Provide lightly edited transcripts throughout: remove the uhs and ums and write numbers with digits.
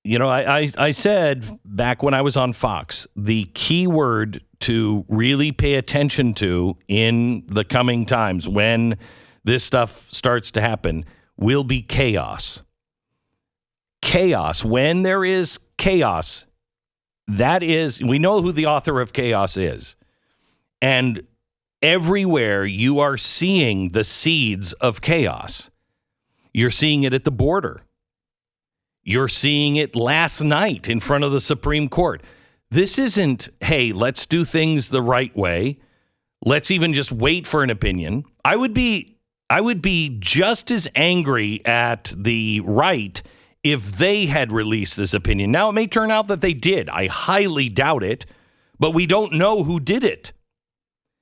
I said back when I was on Fox, the key word to really pay attention to in the coming times when this stuff starts to happen will be chaos. Chaos. When there is chaos, we know who the author of chaos is. And everywhere you are seeing the seeds of chaos. You're seeing it at the border. You're seeing it last night in front of the Supreme Court. This isn't, hey, let's do things the right way. Let's even just wait for an opinion. I would be just as angry at the right if they had released this opinion. Now, it may turn out that they did. I highly doubt it, but we don't know who did it.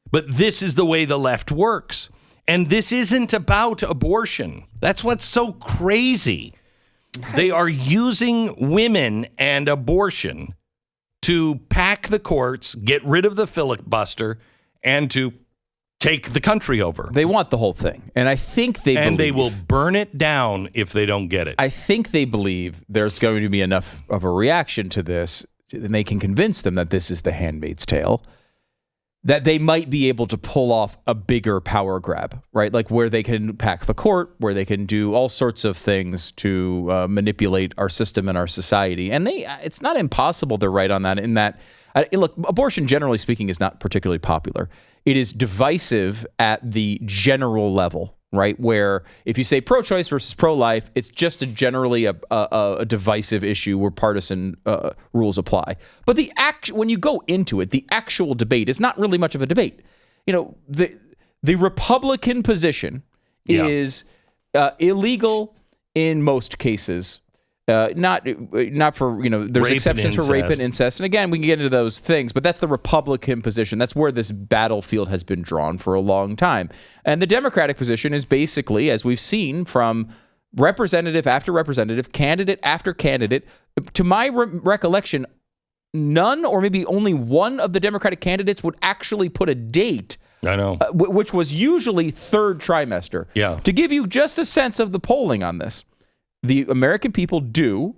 But this is the way the left works. And this isn't about abortion. That's what's so crazy. They are using women and abortion to pack the courts, get rid of the filibuster, and to take the country over. They want the whole thing. And I think they will burn it down if they don't get it. I think they believe there's going to be enough of a reaction to this, and they can convince them that this is the Handmaid's Tale, that they might be able to pull off a bigger power grab, right? Like where they can pack the court, where they can do all sorts of things to manipulate our system and our society. And it's not impossible they're right on that in that, look, abortion, generally speaking, is not particularly popular. It is divisive at the general level, right? Where if you say pro-choice versus pro-life, it's just generally a divisive issue where partisan rules apply. But when you go into it, the actual debate is not really much of a debate. The Republican position is illegal in most cases. Not for, there's exceptions for rape and incest. And again, we can get into those things, but that's the Republican position. That's where this battlefield has been drawn for a long time. And the Democratic position is basically, as we've seen from representative after representative, candidate after candidate, to my recollection, none or maybe only one of the Democratic candidates would actually put a date. I know. Which was usually third trimester. Yeah. To give you just a sense of the polling on this. The American people do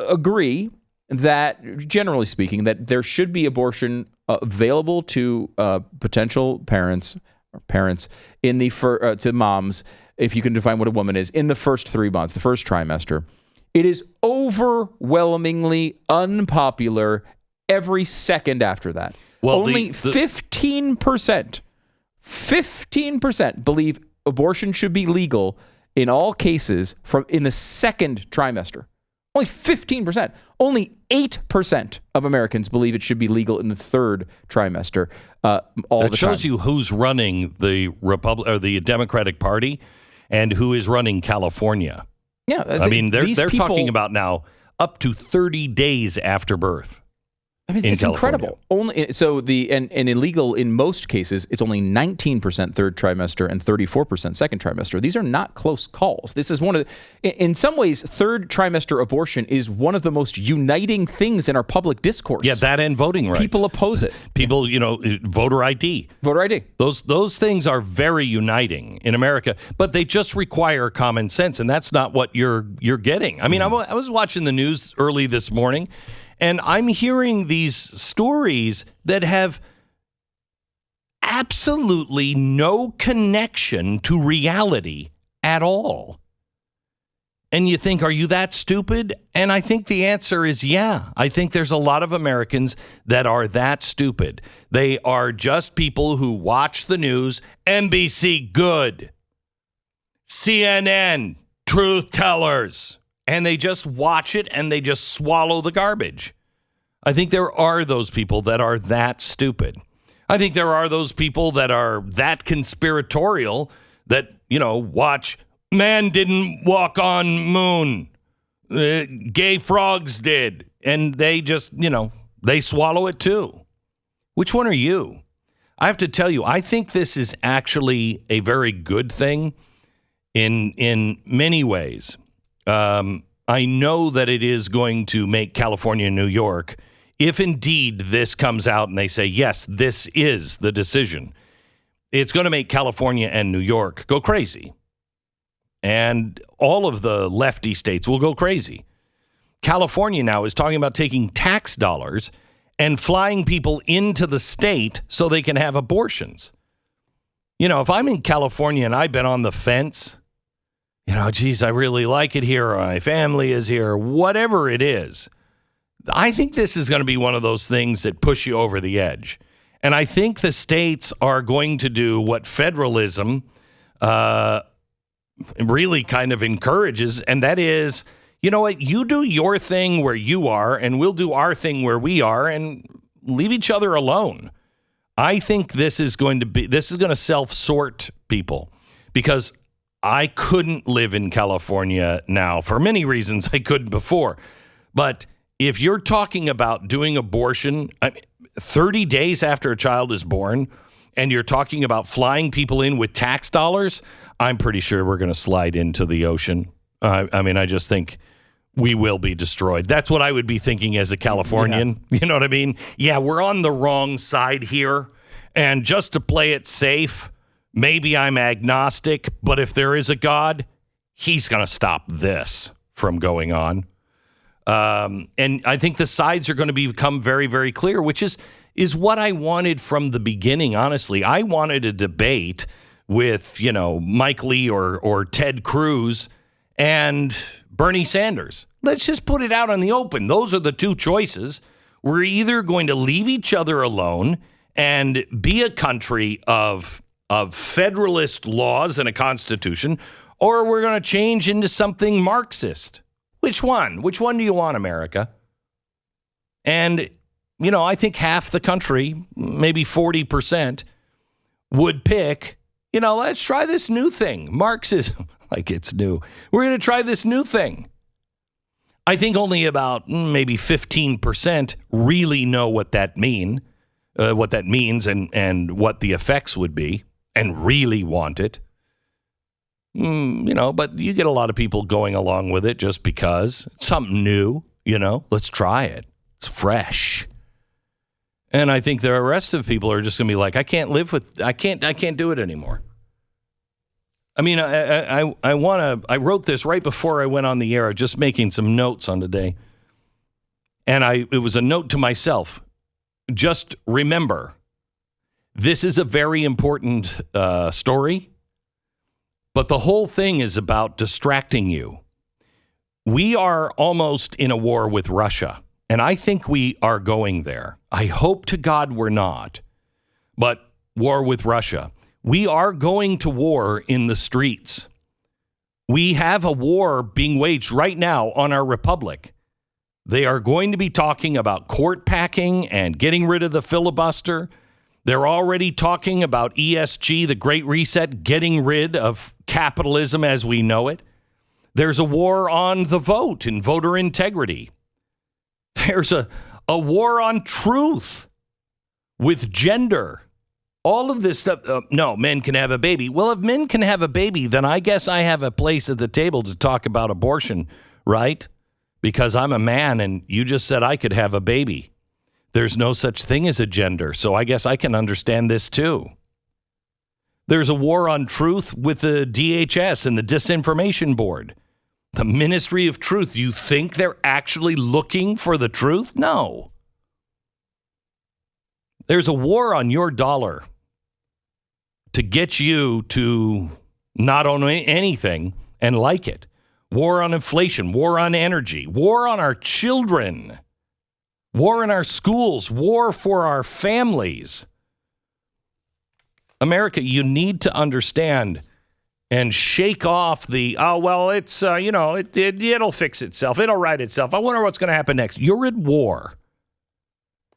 agree that, generally speaking, that there should be abortion available to potential parents in the to moms, if you can define what a woman is, in the first 3 months, the first trimester. It is overwhelmingly unpopular every second after that. Well, only 15% believe abortion should be legal in all cases in the second trimester. Only 15%. Only 8% of Americans believe it should be legal in the third trimester. That shows you who's running the the Democratic Party and who is running California. Yeah, they're talking about now up to 30 days after birth. It's incredible. And illegal in most cases, it's only 19% third trimester and 34% second trimester. These are not close calls. This is in some ways, third trimester abortion is one of the most uniting things in our public discourse. Yeah, that and voting rights. People oppose it. People, voter ID. Voter ID. Those things are very uniting in America, but they just require common sense, and that's not what you're getting. I mean, I was watching the news early this morning. And I'm hearing these stories that have absolutely no connection to reality at all. And you think, are you that stupid? And I think the answer is yeah. I think there's a lot of Americans that are that stupid. They are just people who watch the news. NBC, good. CNN, truth tellers. And they just watch it and they just swallow the garbage. I think there are those people that are that stupid. I think there are those people that are that conspiratorial that, watch man didn't walk on moon. Gay frogs did. And they just, they swallow it too. Which one are you? I have to tell you, I think this is actually a very good thing in many ways. I know that it is going to make California and New York, if indeed this comes out and they say, yes, this is the decision, it's going to make California and New York go crazy. And all of the lefty states will go crazy. California now is talking about taking tax dollars and flying people into the state so they can have abortions. You know, if I'm in California and I've been on the fence, you know, geez, I really like it here, or my family is here, whatever it is, I think this is going to be one of those things that push you over the edge. And I think the states are going to do what federalism really kind of encourages, and that is, you know what, you do your thing where you are, and we'll do our thing where we are, and leave each other alone. I think this is going to self-sort people, because I couldn't live in California now for many reasons I couldn't before. But if you're talking about doing abortion 30 days after a child is born, and you're talking about flying people in with tax dollars, I'm pretty sure we're going to slide into the ocean. I just think we will be destroyed. That's what I would be thinking as a Californian. Yeah. You know what I mean? Yeah, we're on the wrong side here. And just to play it safe, maybe I'm agnostic, but if there is a God, he's going to stop this from going on. And I think the sides are going to become very, very clear, which is what I wanted from the beginning, honestly. I wanted a debate with, you know, Mike Lee or Ted Cruz and Bernie Sanders. Let's just put it out on the open. Those are the two choices. We're either going to leave each other alone and be a country of federalist laws and a constitution, or we're going to change into something Marxist. Which one? Which one do you want, America? And, you know, I think half the country, maybe 40%, would pick, you know, let's try this new thing. Marxism, like it's new. We're going to try this new thing. I think only about maybe 15% really know what that means and what the effects would be and really want it. You know, but you get a lot of people going along with it just because it's something new, you know, let's try it. It's fresh. And I think the rest of people are just going to be like, I can't do it anymore. I mean, I wrote this right before I went on the air, just making some notes on today. And it was a note to myself. Just remember, this is a very important story. But the whole thing is about distracting you. We are almost in a war with Russia, and I think we are going there. I hope to God we're not. But war with Russia. We are going to war in the streets. We have a war being waged right now on our republic. They are going to be talking about court packing and getting rid of the filibuster. They're already talking about ESG, the Great Reset, getting rid of capitalism as we know it. There's a war on the vote and voter integrity. There's a war on truth with gender. All of this stuff. No, men can have a baby. Well, if men can have a baby, then I guess I have a place at the table to talk about abortion, right? Because I'm a man and you just said I could have a baby. There's no such thing as a gender, so I guess I can understand this too. There's a war on truth with the DHS and the Disinformation Board. The Ministry of Truth. You think they're actually looking for the truth? No. There's a war on your dollar to get you to not own anything and like it. War on inflation, war on energy, war on our children. War in our schools, war for our families. America, you need to understand and shake off the, it's, it'll fix itself. It'll right itself. I wonder what's going to happen next. You're at war.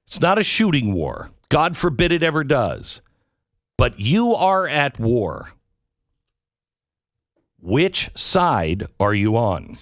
It's not a shooting war. God forbid it ever does. But you are at war. Which side are you on?